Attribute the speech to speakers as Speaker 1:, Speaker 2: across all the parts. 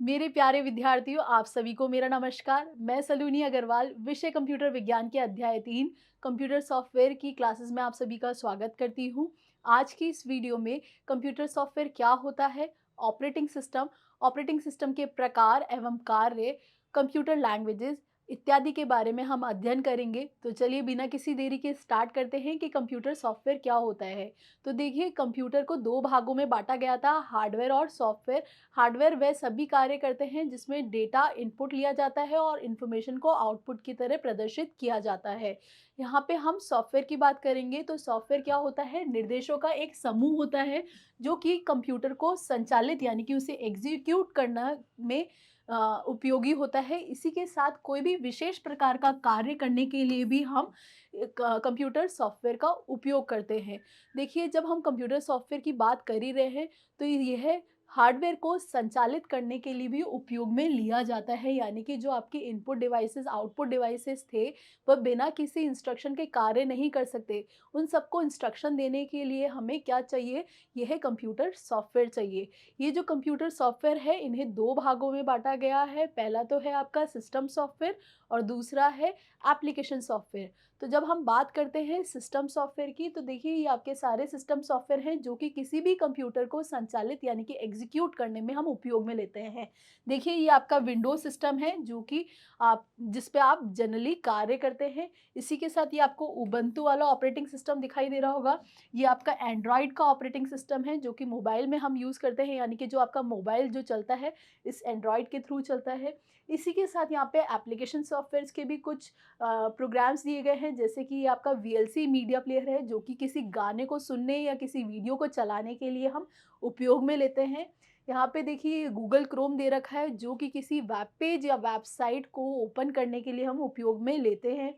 Speaker 1: मेरे प्यारे विद्यार्थियों, आप सभी को मेरा नमस्कार। मैं सलूनी अग्रवाल, विषय कंप्यूटर विज्ञान के अध्याय 3 कंप्यूटर सॉफ्टवेयर की क्लासेस में आप सभी का स्वागत करती हूँ। आज की इस वीडियो में कंप्यूटर सॉफ्टवेयर क्या होता है, ऑपरेटिंग सिस्टम के प्रकार एवं कार्य, कंप्यूटर लैंग्वेजेस इत्यादि के बारे में हम अध्ययन करेंगे। तो चलिए बिना किसी देरी के स्टार्ट करते हैं कि कंप्यूटर सॉफ्टवेयर क्या होता है। तो देखिए, कंप्यूटर को दो भागों में बांटा गया था, हार्डवेयर और सॉफ्टवेयर। हार्डवेयर वह सभी कार्य करते हैं जिसमें डेटा इनपुट लिया जाता है और इन्फॉर्मेशन को आउटपुट की तरह प्रदर्शित किया जाता है। यहाँ पे हम सॉफ्टवेयर की बात करेंगे तो सॉफ्टवेयर क्या होता है, निर्देशों का एक समूह होता है जो कि कंप्यूटर को संचालित यानी कि उसे एग्जीक्यूट करना में उपयोगी होता है। इसी के साथ कोई भी विशेष प्रकार का कार्य करने के लिए भी हम कंप्यूटर सॉफ्टवेयर का उपयोग करते हैं। देखिए, जब हम कंप्यूटर सॉफ्टवेयर की बात कर ही रहे हैं तो यह हार्डवेयर को संचालित करने के लिए भी उपयोग में लिया जाता है, यानी कि जो आपके इनपुट डिवाइसेस आउटपुट डिवाइसेस थे वह बिना किसी इंस्ट्रक्शन के कार्य नहीं कर सकते। उन सबको इंस्ट्रक्शन देने के लिए हमें क्या चाहिए, यह कंप्यूटर सॉफ्टवेयर चाहिए। ये जो कंप्यूटर सॉफ्टवेयर है इन्हें दो भागों में बांटा गया है। पहला तो है आपका सिस्टम सॉफ्टवेयर और दूसरा है एप्लीकेशन सॉफ्टवेयर। तो जब हम बात करते हैं सिस्टम सॉफ्टवेयर की तो देखिए, ये आपके सारे सिस्टम सॉफ्टवेयर हैं जो कि किसी भी कंप्यूटर को संचालित यानी कि एग्जीक्यूट करने में हम उपयोग में लेते हैं। देखिए, ये आपका विंडोज सिस्टम है जो कि आप जिस पे आप जनरली कार्य करते हैं। इसी के साथ ये आपको उबंटू वाला ऑपरेटिंग सिस्टम दिखाई दे रहा होगा। ये आपका एंड्रॉयड का ऑपरेटिंग सिस्टम है जो कि मोबाइल में हम यूज़ करते हैं, यानी कि जो आपका मोबाइल जो चलता है इस एंड्रॉयड के थ्रू चलता है। इसी के साथ यहाँ पे एप्लीकेशन सॉफ्टवेयर्स के भी कुछ प्रोग्राम्स दिए गए हैं, जैसे कि ये आपका वीएलसी मीडिया प्लेयर है जो कि किसी गाने को सुनने या किसी वीडियो को चलाने के लिए हम उपयोग में लेते हैं। यहाँ पे देखिए गूगल क्रोम दे रखा है जो कि किसी वेब पेज या वेबसाइट को ओपन करने के लिए हम उपयोग में लेते हैं।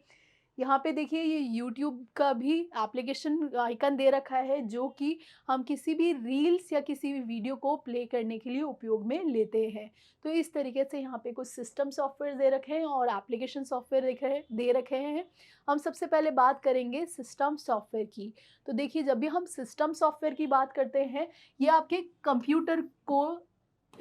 Speaker 1: यहाँ पे देखिए, ये यूट्यूब का भी एप्लीकेशन आइकन दे रखा है जो कि हम किसी भी रील्स या किसी भी वीडियो को प्ले करने के लिए उपयोग में लेते हैं। तो इस तरीके से यहाँ पे कुछ सिस्टम सॉफ्टवेयर दे रखे हैं और एप्लीकेशन सॉफ्टवेयर दे रखे हैं। हम सबसे पहले बात करेंगे सिस्टम सॉफ्टवेयर की। तो देखिए, जब भी हम सिस्टम सॉफ्टवेयर की बात करते हैं, ये आपके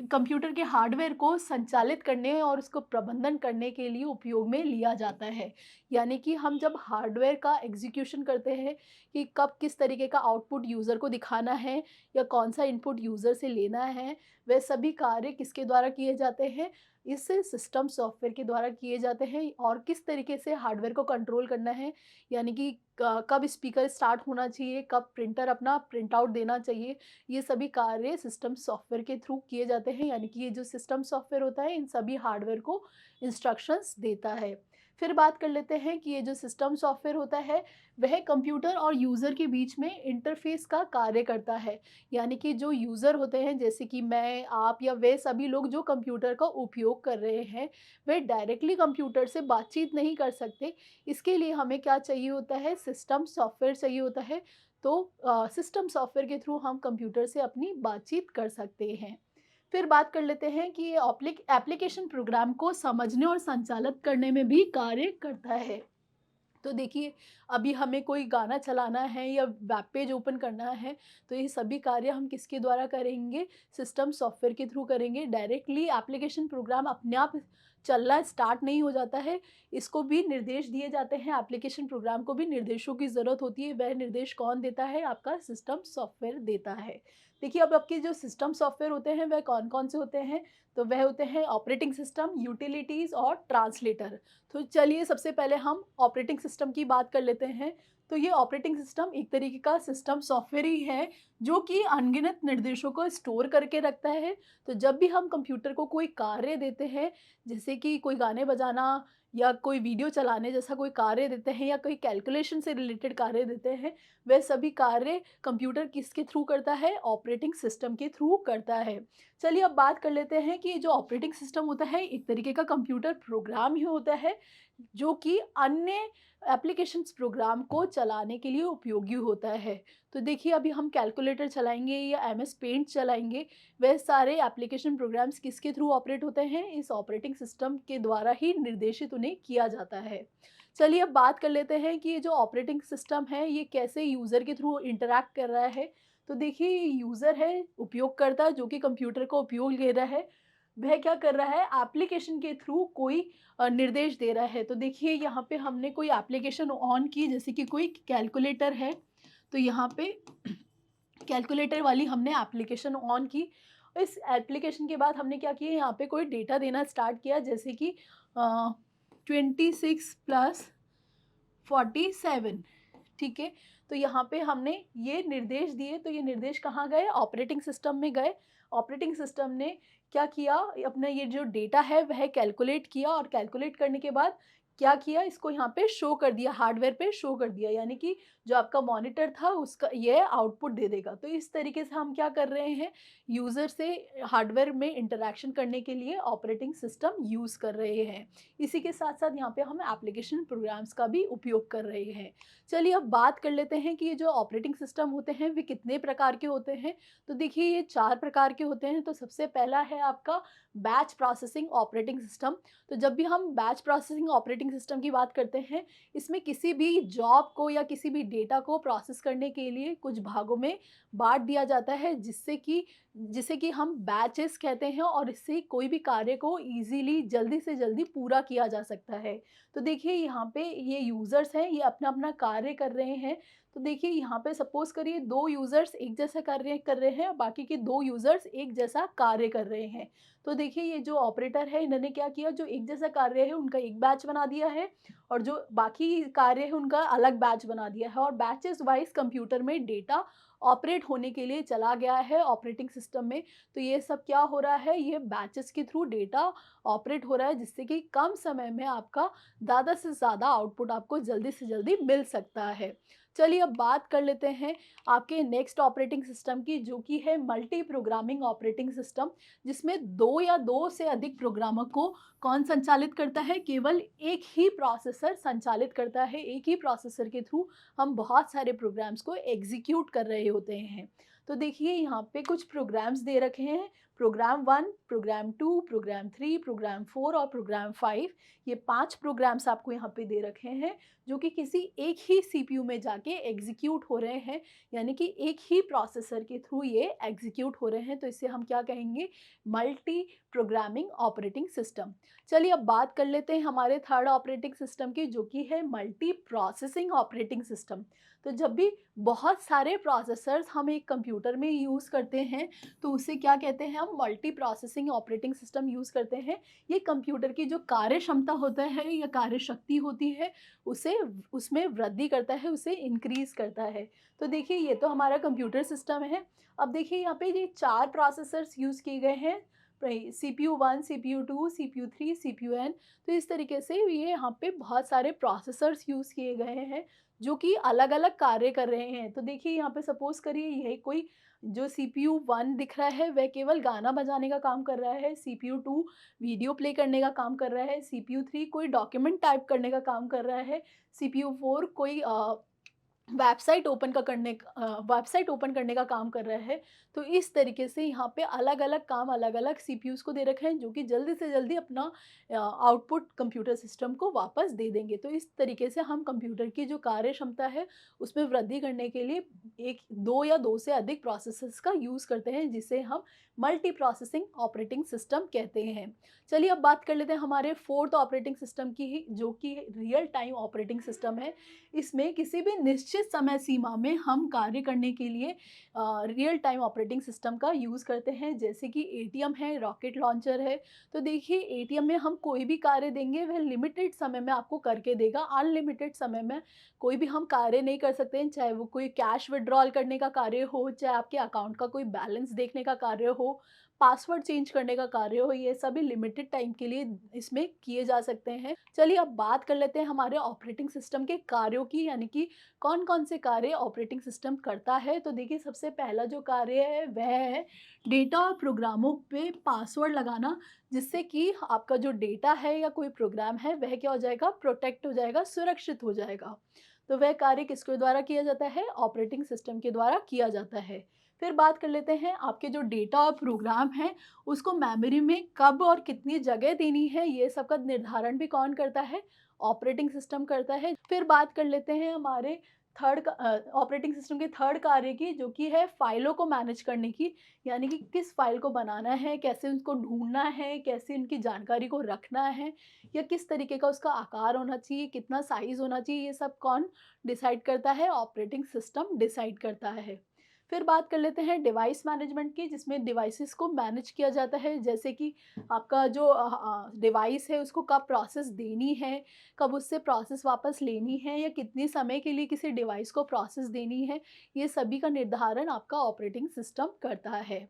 Speaker 1: कंप्यूटर के हार्डवेयर को संचालित करने और उसको प्रबंधन करने के लिए उपयोग में लिया जाता है। यानी कि हम जब हार्डवेयर का एग्जीक्यूशन करते हैं कि कब किस तरीके का आउटपुट यूज़र को दिखाना है या कौन सा इनपुट यूज़र से लेना है, वह सभी कार्य किसके द्वारा किए जाते हैं, इस सिस्टम सॉफ्टवेयर के द्वारा किए जाते हैं। और किस तरीके से हार्डवेयर को कंट्रोल करना है, यानी कि कब स्पीकर स्टार्ट होना चाहिए, कब प्रिंटर अपना प्रिंट आउट देना चाहिए, ये सभी कार्य सिस्टम सॉफ्टवेयर के थ्रू किए जाते हैं। यानी कि ये जो सिस्टम सॉफ्टवेयर होता है इन सभी हार्डवेयर को इंस्ट्रक्शंस देता है। फिर बात कर लेते हैं कि ये जो सिस्टम सॉफ्टवेयर होता है वह कंप्यूटर और यूज़र के बीच में इंटरफेस का कार्य करता है। यानी कि जो यूज़र होते हैं, जैसे कि मैं, आप या वे सभी लोग जो कंप्यूटर का उपयोग कर रहे हैं, वे डायरेक्टली कंप्यूटर से बातचीत नहीं कर सकते। इसके लिए हमें क्या चाहिए होता है, सिस्टम सॉफ्टवेयर चाहिए होता है। तो सिस्टम सॉफ्टवेयर के थ्रू हम कंप्यूटर से अपनी बातचीत कर सकते हैं। फिर बात कर लेते हैं कि ये एप्लीकेशन प्रोग्राम को समझने और संचालित करने में भी कार्य करता है। तो देखिए, अभी हमें कोई गाना चलाना है या वेब पेज ओपन करना है, तो ये सभी कार्य हम किसके द्वारा करेंगे, सिस्टम सॉफ्टवेयर के थ्रू करेंगे। डायरेक्टली एप्लीकेशन प्रोग्राम अपने आप चलना स्टार्ट नहीं हो जाता है, इसको भी निर्देश दिए जाते हैं। एप्लीकेशन प्रोग्राम को भी निर्देशों की ज़रूरत होती है, वह निर्देश कौन देता है, आपका सिस्टम सॉफ्टवेयर देता है। देखिए, अब आपके जो सिस्टम सॉफ्टवेयर होते हैं वह कौन-कौन से होते हैं, तो वह होते हैं ऑपरेटिंग सिस्टम, यूटिलिटीज़ और ट्रांसलेटर। तो चलिए सबसे पहले हम ऑपरेटिंग सिस्टम की बात कर लेते हैं। तो ये ऑपरेटिंग सिस्टम एक तरीके का सिस्टम सॉफ्टवेयर ही है जो कि अनगिनत निर्देशों को स्टोर करके रखता है। तो जब भी हम कंप्यूटर को कोई कार्य देते हैं, जैसे कि कोई गाने बजाना या कोई वीडियो चलाने जैसा कोई कार्य देते हैं या कोई कैलकुलेशन से रिलेटेड कार्य देते हैं, वह सभी कार्य कंप्यूटर किसके थ्रू करता है, ऑपरेटिंग सिस्टम के थ्रू करता है। चलिए अब बात कर लेते हैं कि ये जो ऑपरेटिंग सिस्टम होता है एक तरीके का कंप्यूटर प्रोग्राम ही होता है जो कि अन्य एप्लीकेशंस प्रोग्राम को चलाने के लिए उपयोगी होता है। तो देखिए, अभी हम कैलकुलेटर चलाएँगे या एमएस पेंट चलाएँगे, वह सारे एप्लीकेशन प्रोग्राम्स किसके थ्रू ऑपरेट होते हैं, इस ऑपरेटिंग सिस्टम के द्वारा ही निर्देशित उन्हें किया जाता है। चलिए अब बात कर लेते हैं कि ये जो ऑपरेटिंग सिस्टम है ये कैसे यूज़र के थ्रू इंटरैक्ट कर रहा है। तो देखिए, यूज़र है उपयोगकर्ता जो कि कंप्यूटर का उपयोग ले रहा है। वह क्या कर रहा है, एप्लीकेशन के थ्रू कोई निर्देश दे रहा है। तो देखिए यहाँ पे हमने कोई एप्लीकेशन ऑन की, जैसे कि कोई कैलकुलेटर है, तो यहाँ पे कैलकुलेटर वाली हमने एप्लीकेशन ऑन की। इस एप्लीकेशन के बाद हमने क्या किया, यहाँ पे कोई डेटा देना स्टार्ट किया, जैसे कि 26 प्लस 47, ठीक है। तो यहाँ पे हमने ये निर्देश दिए, तो ये निर्देश कहाँ गए, ऑपरेटिंग सिस्टम में गए। ऑपरेटिंग सिस्टम ने क्या किया, अपना ये जो डेटा है वह कैलकुलेट किया, और कैलकुलेट करने के बाद क्या किया, इसको यहाँ पे शो कर दिया, हार्डवेयर पे शो कर दिया, यानी कि जो आपका मॉनिटर था उसका ये आउटपुट दे देगा। तो इस तरीके से हम क्या कर रहे हैं, यूज़र से हार्डवेयर में इंटरैक्शन करने के लिए ऑपरेटिंग सिस्टम यूज़ कर रहे हैं। इसी के साथ-साथ यहाँ पे हम एप्लीकेशन प्रोग्राम्स का भी उपयोग कर रहे हैं। चलिए अब बात कर लेते हैं कि ये जो ऑपरेटिंग सिस्टम होते हैं वे कितने प्रकार के होते हैं। तो देखिए ये 4 प्रकार के होते हैं। तो सबसे पहला है आपका बैच प्रोसेसिंग ऑपरेटिंग सिस्टम। तो जब भी हम बैच प्रोसेसिंग ऑपरेटिंग सिस्टम की बात करते हैं, इसमें किसी भी जॉब को या किसी भी डेटा को प्रोसेस करने के लिए कुछ भागों में बाँट दिया जाता है, जिसे कि हम बैचेस कहते हैं, और इससे कोई भी कार्य को ईज़िली जल्दी से जल्दी पूरा किया जा सकता है। तो देखिए यहाँ पे ये यूज़र्स हैं, ये अपना-अपना कार्य कर रहे हैं। तो देखिए यहाँ पे सपोज़ करिए 2 यूज़र्स एक जैसा कार्य कर रहे हैं, और बाकी के 2 यूज़र्स एक जैसा कार्य कर रहे हैं। तो देखिए ये जो ऑपरेटर है, इन्होंने क्या किया, जो एक जैसा कार्य है उनका एक बैच बना दिया है, और जो बाकी कार्य है उनका अलग बैच बना दिया है, और बैचेज़ वाइज़ कंप्यूटर में डेटा ऑपरेट होने के लिए चला गया है ऑपरेटिंग सिस्टम में। तो ये सब क्या हो रहा है, ये बैचेज़ के थ्रू डेटा ऑपरेट हो रहा है, जिससे कि कम समय में आपका ज़्यादा से ज़्यादा आउटपुट आपको जल्दी से जल्दी मिल सकता है। चलिए अब बात कर लेते हैं आपके नेक्स्ट ऑपरेटिंग सिस्टम की, जो कि है मल्टी प्रोग्रामिंग ऑपरेटिंग सिस्टम, जिसमें 2 या 2 से अधिक प्रोग्रामर को कौन संचालित करता है, केवल एक ही प्रोसेसर संचालित करता है। एक ही प्रोसेसर के थ्रू हम बहुत सारे प्रोग्राम्स को एग्जीक्यूट कर रहे होते हैं। तो देखिए यहाँ पे कुछ प्रोग्राम्स दे रखे हैं, प्रोग्राम 1, प्रोग्राम 2, प्रोग्राम 3, प्रोग्राम 4 और प्रोग्राम 5। ये 5 प्रोग्राम्स आपको यहाँ पे दे रखे हैं, जो कि किसी एक ही सीपीयू में जाके एग्जीक्यूट हो रहे हैं, यानी कि एक ही प्रोसेसर के थ्रू ये एग्जीक्यूट हो रहे हैं। तो इसे हम क्या कहेंगे, मल्टी प्रोग्रामिंग ऑपरेटिंग सिस्टम। चलिए अब बात कर लेते हैं हमारे थर्ड ऑपरेटिंग सिस्टम की, जो कि है मल्टी प्रोसेसिंग ऑपरेटिंग सिस्टम। तो जब भी बहुत सारे प्रोसेसर्स हम एक कंप्यूटर में यूज़ करते हैं, तो उसे क्या कहते हैं, हम multi processing operating system use करते हैं। ये कंप्यूटर की जो कार्य क्षमता होता है या कार्य शक्ति होती है, उसे उसमें वृद्धि करता है, उसे इंक्रीज़ करता है। तो देखिए ये तो हमारा कंप्यूटर सिस्टम है। अब देखिए यहाँ पे ये 4 प्रोसेसर्स यूज़ किए गए हैं, CPU 1, CPU 2, CPU 3, CPU N. तो इस तरीके से ये यहाँ पे बहुत सारे प्रोसेसर्स यूज़ किए गए हैं, जो कि अलग-अलग कार्य कर रहे हैं। तो देखिए यहाँ पे सपोज़ करिए यही कोई, जो सीपीयू 1 दिख रहा है वह केवल गाना बजाने का काम कर रहा है, सीपीयू 2 वीडियो प्ले करने का काम कर रहा है, सीपीयू 3 कोई डॉक्यूमेंट टाइप करने का काम कर रहा है, सीपीयू 4 कोई वेबसाइट ओपन करने का काम कर रहा है। तो इस तरीके से यहाँ पे अलग-अलग काम अलग-अलग सीपीयूज़ को दे रखे हैं, जो कि जल्दी से जल्दी अपना आउटपुट कंप्यूटर सिस्टम को वापस दे देंगे। तो इस तरीके से हम कंप्यूटर की जो कार्य क्षमता है, उसमें वृद्धि करने के लिए 1, 2 या 2 से अधिक प्रोसेसर्स का यूज़ करते हैं, जिसे हम मल्टी प्रोसेसिंग ऑपरेटिंग सिस्टम कहते हैं। चलिए अब बात कर लेते हैं हमारे फोर्थ ऑपरेटिंग सिस्टम की ही, जो कि रियल टाइम ऑपरेटिंग सिस्टम है। इसमें किसी भी निश्चित समय सीमा में हम कार्य करने के लिए रियल टाइम ऑपरेटिंग सिस्टम का यूज़ करते हैं, जैसे कि एटीएम है, रॉकेट लॉन्चर है। तो देखिए एटीएम में हम कोई भी कार्य देंगे, वह लिमिटेड समय में आपको करके देगा। अनलिमिटेड समय में कोई भी हम कार्य नहीं कर सकते हैं, चाहे वो कोई कैश विथड्रॉल करने का कार्य हो, चाहे आपके अकाउंट का कोई बैलेंस देखने का कार्य हो, पासवर्ड चेंज करने का कार्य हो, ये सभी लिमिटेड टाइम के लिए इसमें किए जा सकते हैं। चलिए अब बात कर लेते हैं हमारे ऑपरेटिंग सिस्टम के कार्यों की, यानी कि कौन-कौन से कार्य ऑपरेटिंग सिस्टम करता है। तो देखिए सबसे पहला जो कार्य है वह है डेटा और प्रोग्रामों पे पासवर्ड लगाना, जिससे कि आपका जो डेटा है या कोई प्रोग्राम है वह क्या हो जाएगा, प्रोटेक्ट हो जाएगा, सुरक्षित हो जाएगा। तो वह कार्य किसके द्वारा किया जाता है, ऑपरेटिंग सिस्टम के द्वारा किया जाता है। फिर बात कर लेते हैं आपके जो डेटा और प्रोग्राम हैं, उसको मेमोरी में कब और कितनी जगह देनी है, ये सब का निर्धारण भी कौन करता है, ऑपरेटिंग सिस्टम करता है। फिर बात कर लेते हैं हमारे थर्ड ऑपरेटिंग सिस्टम के थर्ड कार्य की, जो कि है फाइलों को मैनेज करने की। यानी कि किस फाइल को बनाना है, कैसे उनको ढूँढना है, कैसे उनकी जानकारी को रखना है, या किस तरीके का उसका आकार होना चाहिए, कितना साइज़ होना चाहिए, ये सब कौन डिसाइड करता है? ऑपरेटिंग सिस्टम डिसाइड करता है। फिर बात कर लेते हैं डिवाइस मैनेजमेंट की, जिसमें डिवाइसेस को मैनेज किया जाता है। जैसे कि आपका जो डिवाइस है उसको कब प्रोसेस देनी है, कब उससे प्रोसेस वापस लेनी है, या कितने समय के लिए किसी डिवाइस को प्रोसेस देनी है, ये सभी का निर्धारण आपका ऑपरेटिंग सिस्टम करता है।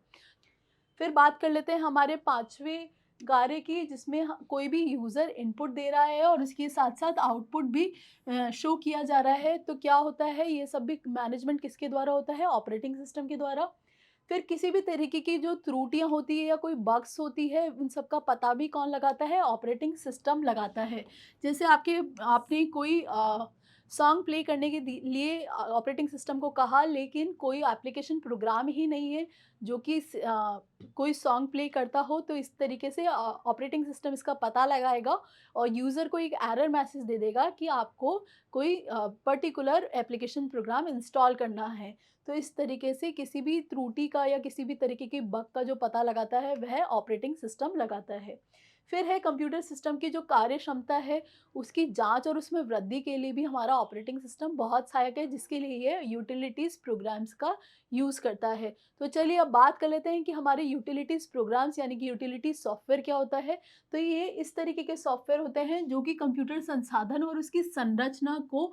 Speaker 1: फिर बात कर लेते हैं हमारे 5वें कार्य की, जिसमें कोई भी यूज़र इनपुट दे रहा है और उसके साथ-साथ आउटपुट भी शो किया जा रहा है। तो क्या होता है, ये सब भी मैनेजमेंट किसके द्वारा होता है? ऑपरेटिंग सिस्टम के द्वारा। फिर किसी भी तरीके की जो त्रुटियाँ होती है या कोई बग्स होती है, उन सब का पता भी कौन लगाता है? ऑपरेटिंग सिस्टम लगाता है। जैसे आपने कोई सॉन्ग प्ले करने के लिए ऑपरेटिंग सिस्टम को कहा, लेकिन कोई एप्लीकेशन प्रोग्राम ही नहीं है जो कि कोई सॉन्ग प्ले करता हो, तो इस तरीके से ऑपरेटिंग सिस्टम इसका पता लगाएगा और यूज़र को एक एरर मैसेज दे देगा कि आपको कोई पर्टिकुलर एप्लीकेशन प्रोग्राम इंस्टॉल करना है। तो इस तरीके से किसी भी त्रुटि का या किसी भी तरीके की बग का जो पता लगाता है, वह ऑपरेटिंग सिस्टम लगाता है। फिर है कंप्यूटर सिस्टम की जो कार्य क्षमता है, उसकी जाँच और उसमें वृद्धि के लिए भी हमारा ऑपरेटिंग सिस्टम बहुत सहायक है, जिसके लिए ये यूटिलिटीज़ प्रोग्राम्स का यूज़ करता है। तो चलिए अब बात कर लेते हैं कि हमारे यूटिलिटीज़ प्रोग्राम्स यानी कि यूटिलिटीज़ सॉफ्टवेयर क्या होता है। तो ये इस तरीके के सॉफ्टवेयर होते हैं जो कि कंप्यूटर संसाधन और उसकी संरचना को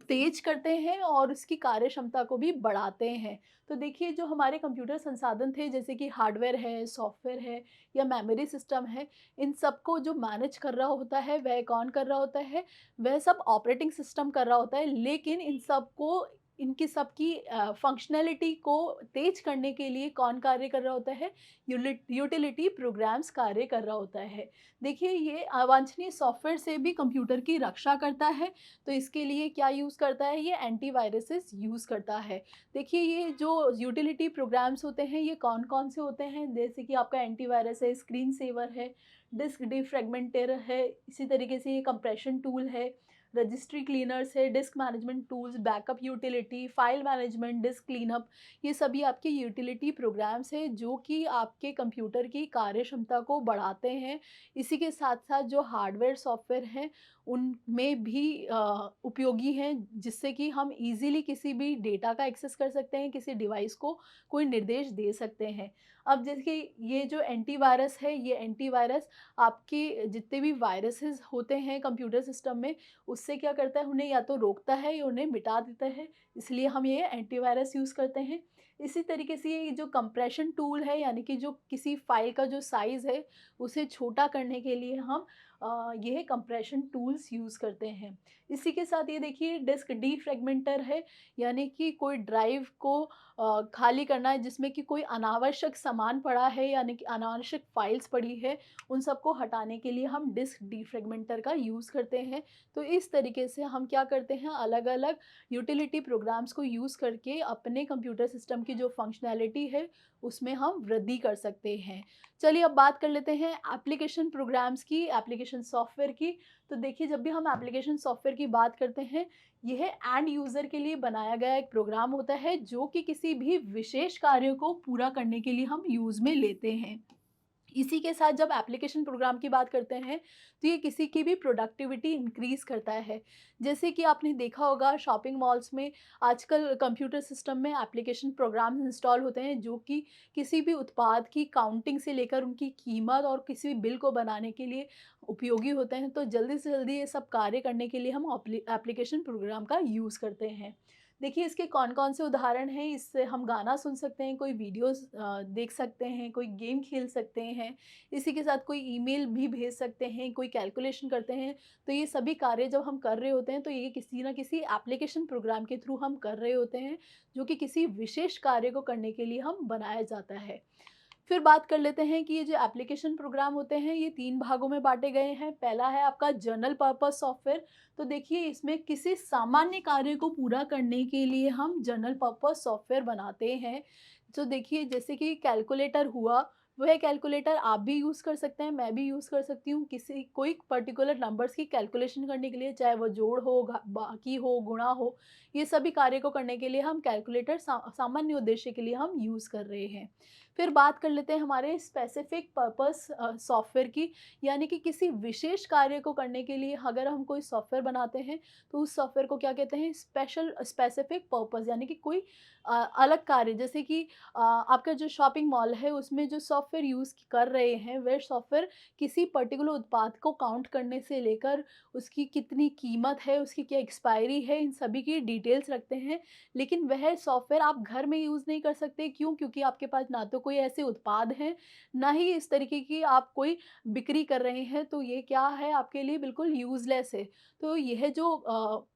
Speaker 1: तेज करते हैं और उसकी कार्य क्षमता को भी बढ़ाते हैं। तो देखिए, जो हमारे कंप्यूटर संसाधन थे, जैसे कि हार्डवेयर है, सॉफ्टवेयर है या मेमोरी सिस्टम है, इन सबको जो मैनेज कर रहा होता है, वह कौन कर रहा होता है? वह सब ऑपरेटिंग सिस्टम कर रहा होता है। लेकिन इन सबको, इनकी सबकी फंक्शनैलिटी को तेज़ करने के लिए कौन कार्य कर रहा होता है? यूटिलिटी प्रोग्राम्स कार्य कर रहा होता है। देखिए, ये अवांछनीय सॉफ्टवेयर से भी कंप्यूटर की रक्षा करता है। तो इसके लिए क्या यूज़ करता है? ये एंटीवायरसेस यूज़ करता है। देखिए, ये जो यूटिलिटी प्रोग्राम्स होते हैं, ये कौन-कौन से होते हैं? जैसे कि आपका एंटीवायरस है, स्क्रीन सेवर है, डिस्क डिफ्रैगमेंटर है, इसी तरीके से ये कंप्रेशन टूल है, रजिस्ट्री क्लीनर्स है, disc management tools, backup utility, file management, disc cleanup, ये सभी आपके यूटिलिटी प्रोग्राम्स हैं जो कि आपके कंप्यूटर की कार्य क्षमता को बढ़ाते हैं। इसी के साथ-साथ जो हार्डवेयर सॉफ्टवेयर हैं, उनमें भी उपयोगी हैं, जिससे कि हम ईज़िली किसी भी डेटा का एक्सेस कर सकते हैं, किसी डिवाइस को कोई निर्देश दे सकते हैं। अब जैसे ये जो एंटीवायरस है, ये एंटीवायरस आपके जितने भी वायरसेस होते हैं कंप्यूटर सिस्टम में, उससे क्या करता है, उन्हें या तो रोकता है या उन्हें मिटा देता है, इसलिए हम ये एंटीवायरस यूज़ करते हैं। इसी तरीके से ये जो कंप्रेशन टूल है, यानी कि जो किसी फ़ाइल का जो साइज़ है, उसे छोटा करने के लिए हम ये कंप्रेशन टूल्स यूज़ करते हैं। इसी के साथ ये देखिए, डिस्क डीफ्रैगमेंटर है, यानी कि कोई ड्राइव को खाली करना है जिसमें कि कोई अनावश्यक सामान पड़ा है, यानी कि अनावश्यक फ़ाइल्स पड़ी है, उन सबको हटाने के लिए हम डिस्क डीफ्रैगमेंटर का यूज़ करते हैं। तो इस तरीके से हम क्या करते हैं, अलग-अलग यूटिलिटी प्रोग्राम्स को यूज़ करके अपने कंप्यूटर सिस्टम की जो फंक्शनैलिटी है, उसमें हम वृद्धि कर सकते हैं। चलिए अब बात कर लेते हैं एप्लीकेशन प्रोग्राम्स की, एप्लीकेशन सॉफ्टवेयर की। तो देखिए, जब भी हम एप्लीकेशन सॉफ्टवेयर की बात करते हैं, यह एंड यूज़र के लिए बनाया गया एक प्रोग्राम होता है जो कि किसी भी विशेष कार्य को पूरा करने के लिए हम यूज़ में लेते हैं। इसी के साथ जब एप्लीकेशन प्रोग्राम की बात करते हैं, तो ये किसी की भी प्रोडक्टिविटी इंक्रीज़ करता है। जैसे कि आपने देखा होगा, शॉपिंग मॉल्स में आजकल कंप्यूटर सिस्टम में एप्लीकेशन प्रोग्राम्स इंस्टॉल होते हैं जो कि किसी भी उत्पाद की काउंटिंग से लेकर उनकी कीमत और किसी भी बिल को बनाने के लिए उपयोगी होते हैं। तो जल्दी से जल्दी ये सब कार्य करने के लिए हम एप्लीकेशन प्रोग्राम का यूज़ करते हैं। देखिए, इसके कौन-कौन से उदाहरण हैं, इससे हम गाना सुन सकते हैं, कोई वीडियोज़ देख सकते हैं, कोई गेम खेल सकते हैं, इसी के साथ कोई ईमेल भी भेज सकते हैं, कोई कैलकुलेशन करते हैं। तो ये सभी कार्य जब हम कर रहे होते हैं, तो ये किसी न किसी एप्लीकेशन प्रोग्राम के थ्रू हम कर रहे होते हैं, जो कि किसी विशेष कार्य को करने के लिए हम बनाया जाता है। फिर बात कर लेते हैं कि ये जो एप्लीकेशन प्रोग्राम होते हैं, ये 3 भागों में बाँटे गए हैं। पहला है आपका जनरल पर्पस सॉफ्टवेयर। तो देखिए, इसमें किसी सामान्य कार्य को पूरा करने के लिए हम जनरल पर्पस सॉफ्टवेयर बनाते हैं। तो देखिए, जैसे कि कैलकुलेटर हुआ, वह कैलकुलेटर आप भी यूज़ कर सकते हैं, मैं भी यूज़ कर सकती हूँ किसी कोई पर्टिकुलर नंबर्स की कैलकुलेशन करने के लिए, चाहे वो जोड़ हो, बाकी हो, गुणा हो, ये सभी कार्य को करने के लिए हम कैलकुलेटर सामान्य उद्देश्य के लिए हम यूज़ कर रहे हैं। फिर बात कर लेते हैं हमारे स्पेसिफिक पर्पस सॉफ्टवेयर की, यानी कि किसी विशेष कार्य को करने के लिए अगर हम कोई सॉफ्टवेयर बनाते हैं, तो उस सॉफ्टवेयर को क्या कहते हैं, स्पेसिफिक पर्पस, यानी कि कोई अलग कार्य, जैसे कि आपका जो शॉपिंग मॉल है उसमें जो सॉफ्टवेयर यूज़ कर रहे हैं, वह सॉफ्टवेयर किसी पर्टिकुलर उत्पाद को काउंट करने से लेकर उसकी कितनी कीमत है, उसकी क्या एक्सपायरी है, इन सभी की डिटेल्स रखते हैं। लेकिन वह सॉफ्टवेयर आप घर में यूज़ नहीं कर सकते, क्यों? क्योंकि आपके पास ना तो कोई ऐसे उत्पाद हैं, ना ही इस तरीके की आप कोई बिक्री कर रहे हैं, तो ये क्या है, आपके लिए बिल्कुल यूज़लेस है। तो यह जो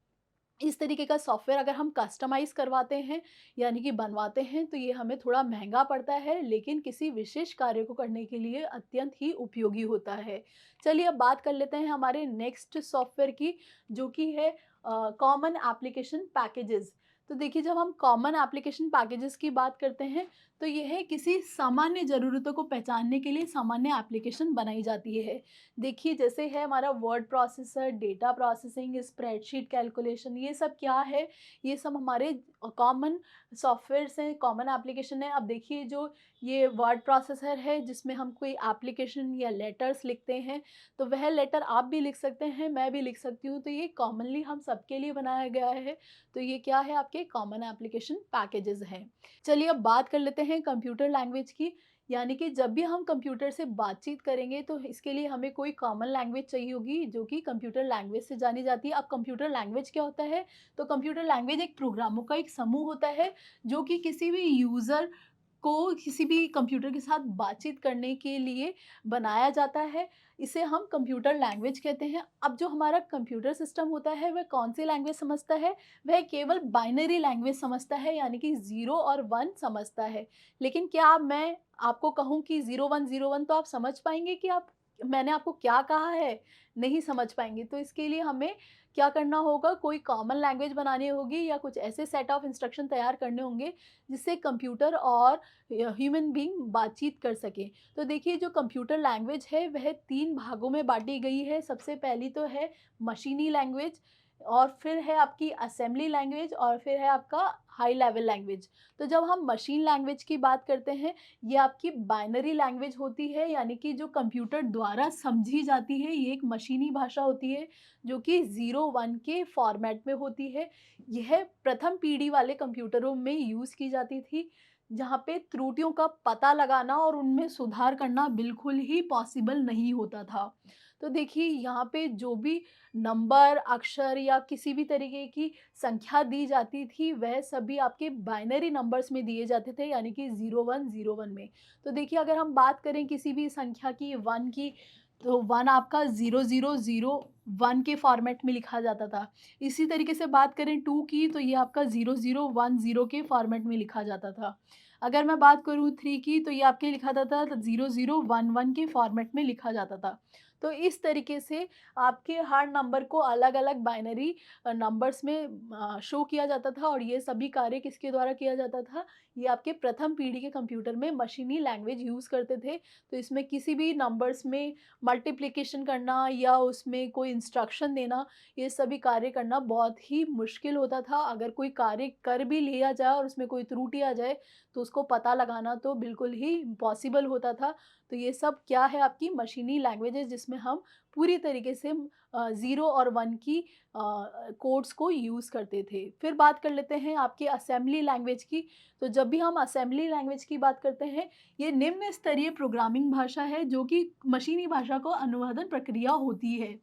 Speaker 1: इस तरीके का सॉफ्टवेयर अगर हम कस्टमाइज़ करवाते हैं, यानी कि बनवाते हैं, तो ये हमें थोड़ा महँगा पड़ता है, लेकिन किसी विशेष कार्य को करने के लिए अत्यंत ही उपयोगी होता है। चलिए अब बात कर लेते हैं हमारे नेक्स्ट सॉफ्टवेयर की, जो कि है कॉमन एप्लीकेशन पैकेजेज़। तो देखिए, जब हम कॉमन एप्लीकेशन पैकेजेज़ की बात करते हैं, तो ये है किसी सामान्य ज़रूरतों को पहचानने के लिए सामान्य एप्लीकेशन बनाई जाती है। देखिए, जैसे है हमारा word processor, data processing, spreadsheet calculation, ये सब क्या है? ये सब हमारे कॉमन सॉफ्टवेयर्स हैं, कॉमन एप्लीकेशन है। अब देखिए, जो ये वर्ड प्रोसेसर है जिसमें हम कोई एप्लीकेशन या लेटर्स लिखते हैं, तो वह लेटर आप भी लिख सकते हैं, मैं भी लिख सकती हूँ, तो ये कॉमनली हम सबके लिए बनाया गया है। तो ये क्या है, आपके कॉमन एप्लीकेशन पैकेजेज़ हैं। चलिए अब बात कर लेते हैं कंप्यूटर लैंग्वेज की, यानी कि जब भी हम कंप्यूटर से बातचीत करेंगे, तो इसके लिए हमें कोई कॉमन लैंग्वेज चाहिए होगी, जो कि कंप्यूटर लैंग्वेज से जानी जाती है। अब कंप्यूटर लैंग्वेज क्या होता है? तो कंप्यूटर लैंग्वेज एक प्रोग्रामों का एक समूह होता है, जो कि किसी भी यूज़र को किसी भी कंप्यूटर के साथ बातचीत करने के लिए बनाया जाता है। इसे हम कंप्यूटर लैंग्वेज कहते हैं। अब जो हमारा कंप्यूटर सिस्टम होता है, वह कौन-सी लैंग्वेज समझता है? वह केवल बाइनरी लैंग्वेज समझता है, यानी कि 0 और 1 समझता है। लेकिन क्या अब मैं आपको कहूँ कि 0101, तो आप समझ पाएँगे कि आप मैंने आपको क्या कहा है? नहीं समझ पाएँगे। तो इसके लिए हमें क्या करना होगा, कोई कॉमन लैंग्वेज बनानी होगी या कुछ ऐसे सेट ऑफ इंस्ट्रक्शन तैयार करने होंगे, जिससे कंप्यूटर और ह्यूमन बीइंग बातचीत कर सकें। तो देखिए, जो कंप्यूटर लैंग्वेज है वह 3 भागों में बाँटी गई है। सबसे पहली तो है मशीनी लैंग्वेज, और फिर है आपकी असेंबली लैंग्वेज, और फिर है आपका हाई लेवल लैंग्वेज। तो जब हम मशीन लैंग्वेज की बात करते हैं, ये आपकी बाइनरी लैंग्वेज होती है, यानी कि जो कंप्यूटर द्वारा समझी जाती है, ये एक मशीनी भाषा होती है, जो कि 0-1 के फॉर्मेट में होती है। यह प्रथम पीढ़ी वाले कंप्यूटरों में यूज़ की जाती थी, जहाँ पे त्रुटियों का पता लगाना और उनमें सुधार करना बिल्कुल ही पॉसिबल नहीं होता था। तो देखिए, यहाँ पे जो भी नंबर, अक्षर या किसी भी तरीके की संख्या दी जाती थी, वह सभी आपके बाइनरी नंबर्स में दिए जाते थे, यानी कि 0101 में। तो देखिए, अगर हम बात करें किसी भी संख्या की 1 की, तो 1 आपका 0001 के फॉर्मेट में लिखा जाता था। इसी तरीके से बात करें 2 की, तो ये आपका 0010 के फॉर्मेट में लिखा जाता था। अगर मैं बात करूँ 3 की, तो ये आपके लिखा जाता था 0011 के फॉर्मेट में लिखा जाता था। तो इस तरीके से आपके हर नंबर को अलग-अलग बाइनरी नंबर्स में शो किया जाता था, और ये सभी कार्य किसके द्वारा किया जाता था? ये आपके प्रथम पीढ़ी के कंप्यूटर में मशीनी लैंग्वेज यूज़ करते थे। तो इसमें किसी भी नंबर्स में मल्टीप्लिकेशन करना या उसमें कोई इंस्ट्रक्शन देना, ये सभी कार्य करना बहुत ही मुश्किल होता था। अगर कोई कार्य कर भी लिया जाए और उसमें कोई त्रुटि आ जाए, तो उसको पता लगाना तो बिल्कुल ही इम्पॉसिबल होता था। तो ये सब क्या है, आपकी मशीनी लैंग्वेजेज़, जिसमें हम पूरी तरीके से 0 और 1 की कोड्स को यूज़ करते थे। फिर बात कर लेते हैं आपकी असेंबली लैंग्वेज की। तो जब भी हम असेंबली लैंग्वेज की बात करते हैं, ये निम्न स्तरीय प्रोग्रामिंग भाषा है, जो कि मशीनी भाषा को अनुवादन प्रक्रिया होती है।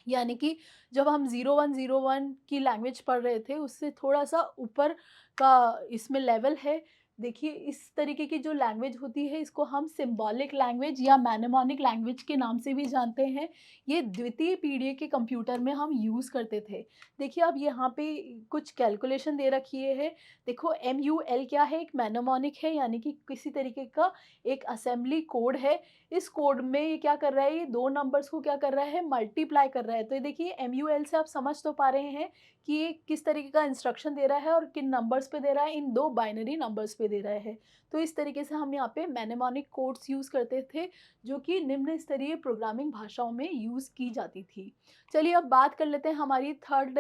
Speaker 1: यानी कि जब हम 0101 की लैंग्वेज पढ़ रहे थे, उससे थोड़ा-सा ऊपर का इसमें लेवल है। देखिए, इस तरीके की जो लैंग्वेज होती है, इसको हम सिम्बॉलिक लैंग्वेज या मैनेमोनिक लैंग्वेज के नाम से भी जानते हैं। ये द्वितीय पीढ़ी के कंप्यूटर में हम यूज़ करते थे। देखिए, अब यहाँ पे कुछ कैलकुलेशन दे रखी है। देखो, MUL क्या है? एक मैनेमोनिक है, यानी कि किसी तरीके का एक असेंबली कोड है। इस कोड में ये क्या कर रहा है, ये 2 नंबर्स को क्या कर रहा है, मल्टीप्लाई कर रहा है। तो ये देखिए, MUL से आप समझ तो पा रहे हैं कि ये किस तरीके का इंस्ट्रक्शन दे रहा है और किन नंबर्स पे दे रहा है, इन 2 बाइनरी नंबर्स पे दे रहा है। तो इस तरीके से हम यहाँ पे मैनेमोनिक कोड्स यूज़ करते थे, जो कि निम्न स्तरीय प्रोग्रामिंग भाषाओं में यूज़ की जाती थी। चलिए अब बात कर लेते हैं हमारी थर्ड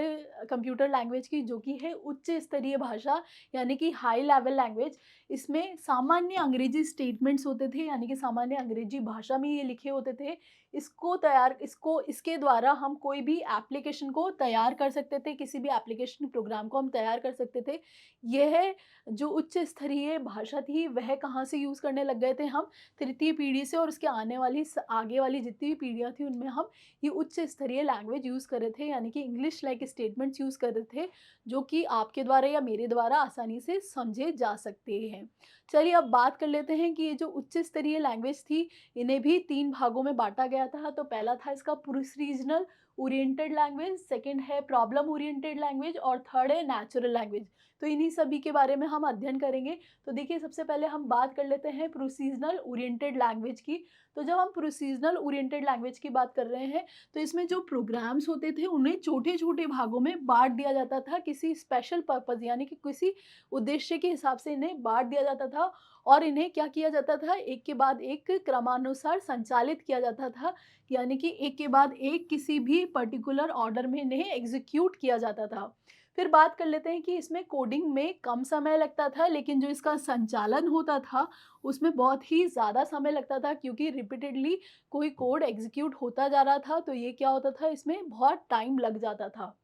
Speaker 1: कंप्यूटर लैंग्वेज की, जो कि है उच्च स्तरीय भाषा, यानी कि हाई लेवल लैंग्वेज। इसमें सामान्य अंग्रेजी स्टेटमेंट्स होते थे, यानी कि सामान्य अंग्रेजी भाषा में ये लिखे होते थे। इसके द्वारा हम कोई भी एप्लीकेशन को तैयार कर सकते थे, किसी भी एप्लीकेशन प्रोग्राम को हम तैयार कर सकते थे। यह जो उच्च स्तरीय भाषा थी, वह कहाँ से यूज़ करने लग गए थे हम? तृतीय पीढ़ी से, और उसके आगे वाली जितनी भी पीढ़ियाँ थी उनमें हम ये उच्च स्तरीय लैंग्वेज यूज़ कर रहे थे, यानी कि इंग्लिश लाइक स्टेटमेंट्स यूज़ कर रहे थे, जो कि आपके द्वारा या मेरे द्वारा आसानी से समझे जा सकते हैं। चलिए अब बात कर लेते हैं कि ये जो उच्च स्तरीय लैंग्वेज थी, इन्हें भी 3 भागों में बाँटा गया था। तो पहला था इसका प्रोसीजरल ओरिएंटेड लैंग्वेज, सेकंड है प्रॉब्लम ओरिएंटेड लैंग्वेज और थर्ड है नेचुरल लैंग्वेज। तो इन्हीं सभी के बारे में हम अध्ययन करेंगे। तो देखिए, सबसे पहले हम बात कर लेते हैं प्रोसीजरल ओरिएंटेड लैंग्वेज की। तो जब हम प्रोसीजरल ओरिएंटेड लैंग्वेज की बात कर रहे हैं, तो इसमें जो प्रोग्राम्स होते थे उन्हें छोटे-छोटे भागों में बाँट दिया जाता था, किसी स्पेशल पर्पज़ यानी कि किसी उद्देश्य के हिसाब से इन्हें बाँट दिया जाता था, और इन्हें क्या किया जाता था, एक के बाद एक क्रमानुसार संचालित किया जाता था, यानी कि एक के बाद एक किसी भी पर्टिकुलर ऑर्डर में इन्हें एग्ज़ीक्यूट किया जाता था। फिर बात कर लेते हैं कि इसमें कोडिंग में कम समय लगता था, लेकिन जो इसका संचालन होता था, उसमें बहुत ही ज़्यादा समय लगता था, क्योंकि रिपीटेडली कोई कोड एग्ज़ीक्यूट होता जा रहा था, तो ये क्या होता था, इसमें बहुत टाइम लग जाता था।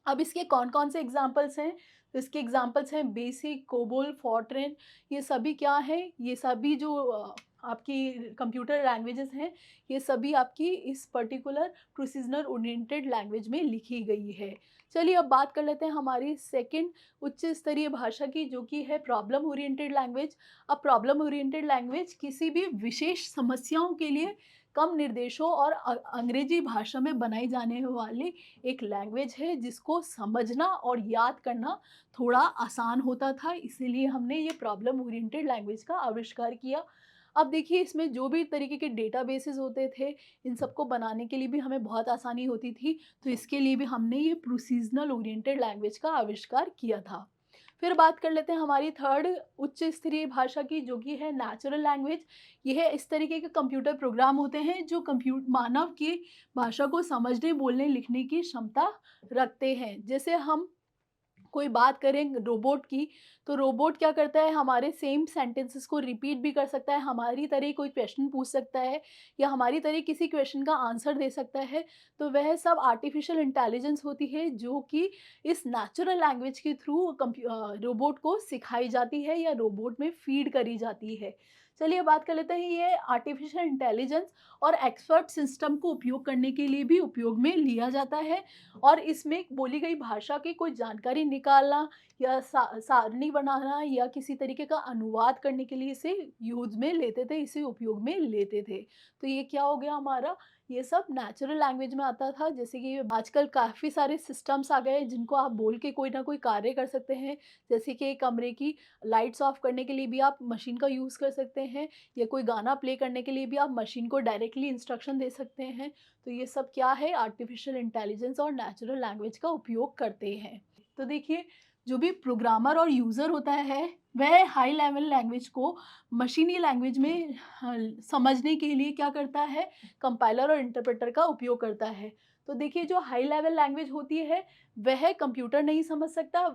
Speaker 1: अब इसके कौन-कौन से एग्ज़ाम्पल्स हैं? तो इसके एग्ज़ाम्पल्स हैं बेसिक, कोबोल, फॉर्ट्रन। ये सभी क्या हैं? ये सभी जो आपकी कंप्यूटर लैंग्वेजेज़ हैं, ये सभी आपकी इस पर्टिकुलर प्रोसीजरल ओरिएंटेड लैंग्वेज में लिखी गई है। चलिए अब बात कर लेते हैं हमारी सेकंड उच्च स्तरीय भाषा की, जो कि है प्रॉब्लम ओरिएंटेड लैंग्वेज। अब प्रॉब्लम ओरिएंटेड लैंग्वेज किसी भी विशेष समस्याओं के लिए कम निर्देशों और अंग्रेजी भाषा में बनाई जाने वाली एक लैंग्वेज है, जिसको समझना और याद करना थोड़ा आसान होता था, इसीलिए हमने ये प्रॉब्लम ओरिएंटेड लैंग्वेज का आविष्कार किया। अब देखिए, इसमें जो भी तरीके के डेटाबेसेस होते थे, इन सबको बनाने के लिए भी हमें बहुत आसानी होती थी, तो इसके लिए भी हमने ये प्रोसीजरल ओरिएंटेड लैंग्वेज का आविष्कार किया था। फिर बात कर लेते हैं हमारी थर्ड उच्च स्तरीय भाषा की, जो कि है नेचुरल लैंग्वेज। यह इस तरीके के कंप्यूटर प्रोग्राम होते हैं जो मानव की भाषा को समझने, बोलने, लिखने की क्षमता रखते हैं। जैसे हम कोई बात करें रोबोट की, तो रोबोट क्या करता है, हमारे सेम सेंटेंसेस को रिपीट भी कर सकता है, हमारी तरह ही कोई क्वेश्चन पूछ सकता है, या हमारी तरह किसी क्वेश्चन का आंसर दे सकता है। तो वह सब आर्टिफिशियल इंटेलिजेंस होती है, जो कि इस नेचुरल लैंग्वेज के थ्रू रोबोट को सिखाई जाती है या रोबोट में फीड करी जाती है। चलिए बात कर लेते हैं ये आर्टिफिशियल इंटेलिजेंस और एक्सपर्ट सिस्टम को उपयोग करने के लिए भी उपयोग में लिया जाता है, और इसमें बोली गई भाषा की कोई जानकारी निकालना या सारणी बनाना या किसी तरीके का अनुवाद करने के लिए इसे यूज़ में लेते थे, इसे उपयोग में लेते थे। तो ये क्या हो गया हमारा, ये सब नेचुरल लैंग्वेज में आता था। जैसे कि आजकल काफ़ी सारे सिस्टम्स आ गए हैं, जिनको आप बोल के कोई ना कोई कार्य कर सकते हैं। जैसे कि एक कमरे की लाइट्स ऑफ करने के लिए भी आप मशीन का यूज़ कर सकते हैं, या कोई गाना प्ले करने के लिए भी आप मशीन को डायरेक्टली इंस्ट्रक्शन दे सकते हैं। तो ये सब क्या है, आर्टिफिशियल इंटेलिजेंस और नेचुरल लैंग्वेज का उपयोग करते हैं। तो देखिए, जो भी प्रोग्रामर और यूज़र होता है, वह हाई लेवल लैंग्वेज को मशीनी लैंग्वेज में समझने के लिए क्या करता है, कंपाइलर और इंटरप्रेटर का उपयोग करता है। तो देखिए, जो हाई लेवल लैंग्वेज होती है, वह कंप्यूटर नहीं समझ सकता,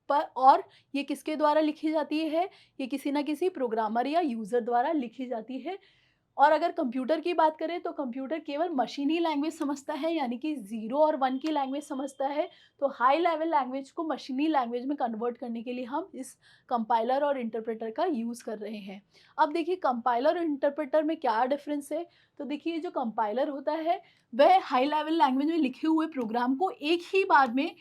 Speaker 1: पर और ये किसके द्वारा लिखी जाती है, ये किसी ना किसी प्रोग्रामर या यूज़र द्वारा लिखी जाती है। और अगर कंप्यूटर की बात करें, तो कंप्यूटर केवल मशीनी लैंग्वेज समझता है, यानी कि 0 और 1 की लैंग्वेज समझता है। तो हाई लेवल लैंग्वेज को मशीनी लैंग्वेज में कन्वर्ट करने के लिए हम इस कंपाइलर और इंटरप्रेटर का यूज़ कर रहे हैं। अब देखिए, कंपाइलर और इंटरप्रेटर में क्या डिफरेंस है? तो देखिए, जो कंपाइलर होता है, वह हाई लेवल लैंग्वेज में लिखे हुए प्रोग्राम को एक ही बार में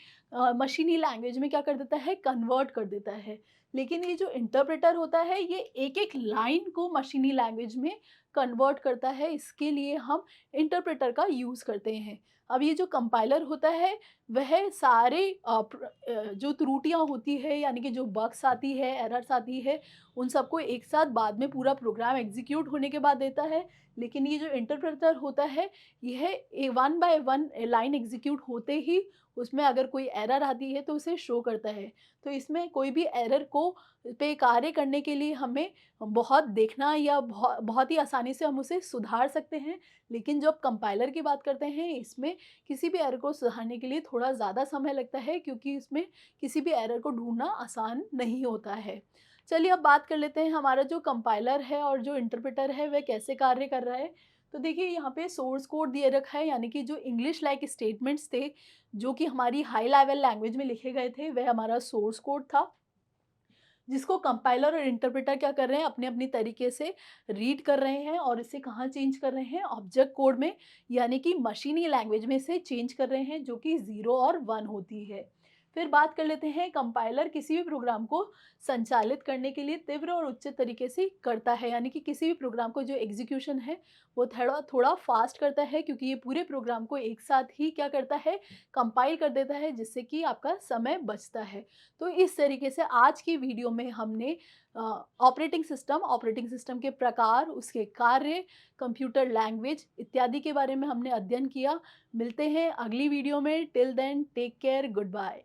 Speaker 1: मशीनी लैंग्वेज में क्या कर देता है, कन्वर्ट कर देता है। लेकिन ये जो इंटरप्रेटर होता है, ये एक-एक लाइन को मशीनी लैंग्वेज में कन्वर्ट करता है, इसके लिए हम इंटरप्रेटर का यूज़ करते हैं। अब ये जो कंपाइलर होता है वह सारे जो त्रुटियाँ होती है यानी कि जो बग्स आती है, एरर्स आती है, उन सबको एक साथ बाद में पूरा प्रोग्राम एग्ज़ीक्यूट होने के बाद देता है। लेकिन ये जो इंटरप्रेटर होता है, यह one by one line execute होते ही उसमें अगर कोई एरर आती है तो उसे शो करता है। तो इसमें कोई भी एरर को पे कार्य करने के लिए हमें बहुत देखना या बहुत ही आसानी से हम उसे सुधार सकते हैं। लेकिन जब कंपाइलर की बात करते हैं, इसमें किसी भी एरर को सुधारने के लिए थोड़ा ज़्यादा समय लगता है, क्योंकि इसमें किसी भी एरर को ढूँढना आसान नहीं होता है। चलिए अब बात कर लेते हैं हमारा जो कंपाइलर है और जो इंटरप्रेटर है वह कैसे कार्य कर रहा है। तो देखिए यहाँ पे सोर्स कोड दिए रखा है, यानी कि जो इंग्लिश लाइक स्टेटमेंट्स थे, जो कि हमारी हाई लेवल लैंग्वेज में लिखे गए थे, वह हमारा सोर्स कोड था। जिसको कंपाइलर और इंटरप्रेटर क्या कर रहे हैं, अपने-अपने तरीके से रीड कर रहे हैं और इसे कहाँ चेंज कर रहे हैं, ऑब्जेक्ट कोड में, यानी कि मशीनी लैंग्वेज में इसे चेंज कर रहे हैं, जो कि 0 और 1 होती है। फिर बात कर लेते हैं, कंपाइलर किसी भी प्रोग्राम को संचालित करने के लिए तीव्र और उच्च तरीके से करता है, यानी कि किसी भी प्रोग्राम को जो एग्जीक्यूशन है वो थोड़ा थोड़ा फास्ट करता है, क्योंकि ये पूरे प्रोग्राम को एक साथ ही क्या करता है, कंपाइल कर देता है, जिससे कि आपका समय बचता है। तो इस तरीके से आज की वीडियो में हमने ऑपरेटिंग सिस्टम के प्रकार, उसके कार्य, कंप्यूटर लैंग्वेज इत्यादि के बारे में हमने अध्ययन किया। मिलते हैं अगली वीडियो में। Till then take care, good bye.